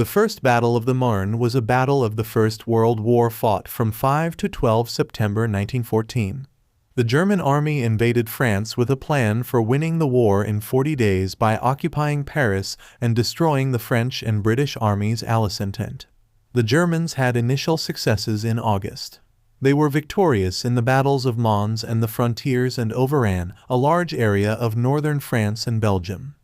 The First Battle of the Marne was a battle of the First World War fought from 5 to 12 September 1914. The German army invaded France with a plan for winning the war in 40 days by occupying Paris and destroying the French and British armies à l'Entente. The Germans had initial successes in August. They were victorious in the battles of Mons and the frontiers and overran a large area of northern France and Belgium.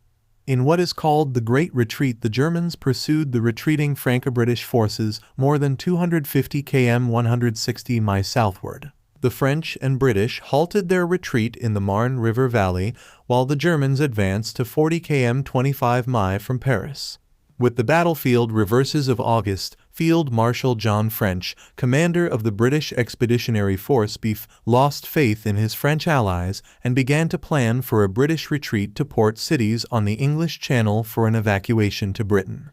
In what is called the Great Retreat, the Germans pursued the retreating Franco-British forces more than 250 km 160 mi southward. The French and British halted their retreat in the Marne River valley, while the Germans advanced to 40 km 25 mi from Paris. With the battlefield reverses of August, Field Marshal John French, commander of the British Expeditionary Force BEF, lost faith in his French allies and began to plan for a British retreat to port cities on the English Channel for an evacuation to Britain.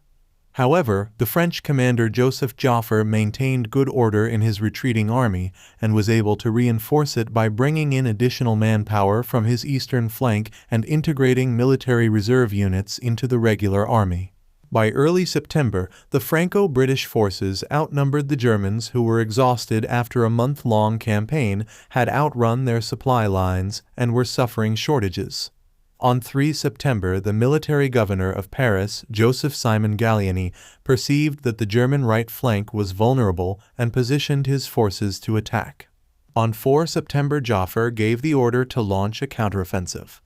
However, the French commander Joseph Joffre maintained good order in his retreating army and was able to reinforce it by bringing in additional manpower from his eastern flank and integrating military reserve units into the regular army. By early September, the Franco-British forces outnumbered the Germans, who were exhausted after a month-long campaign, had outrun their supply lines, and were suffering shortages. On 3 September, the military governor of Paris, Joseph Simon Gallieni, perceived that the German right flank was vulnerable and positioned his forces to attack. On 4 September, Joffre gave the order to launch a counteroffensive.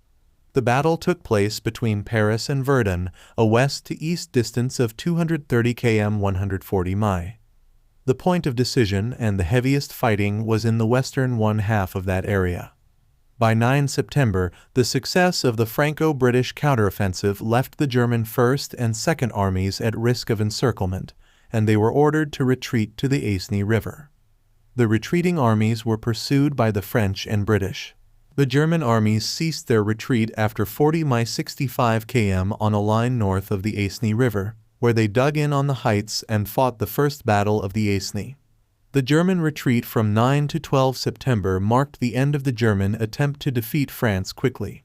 The battle took place between Paris and Verdun, a west-to-east distance of 230 km 140 mi. The point of decision and the heaviest fighting was in the western one-half of that area. By 9 September, the success of the Franco-British counteroffensive left the German First and Second Armies at risk of encirclement, and they were ordered to retreat to the Aisne River. The retreating armies were pursued by the French and British. The German armies ceased their retreat after 40 mi 65 km on a line north of the Aisne River, where they dug in on the heights and fought the First Battle of the Aisne. The German retreat from 9 to 12 September marked the end of the German attempt to defeat France quickly.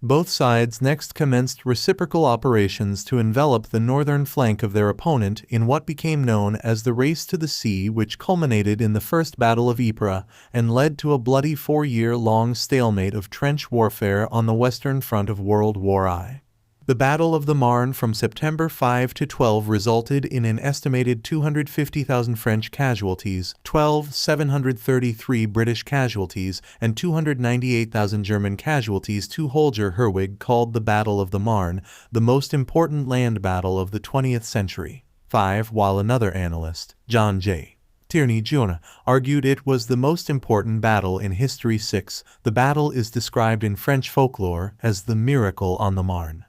Both sides next commenced reciprocal operations to envelop the northern flank of their opponent in what became known as the Race to the Sea, which culminated in the First Battle of Ypres and led to a bloody 4-year-long stalemate of trench warfare on the western front of World War I. The Battle of the Marne from September 5 to 12 resulted in an estimated 250,000 French casualties, 733 British casualties, and 298,000 German casualties. Holger Herwig called the Battle of the Marne the most important land battle of the 20th century. 5. While another analyst, John J. Tierney Jr., argued it was the most important battle in history. 6. The battle is described in French folklore as the Miracle on the Marne.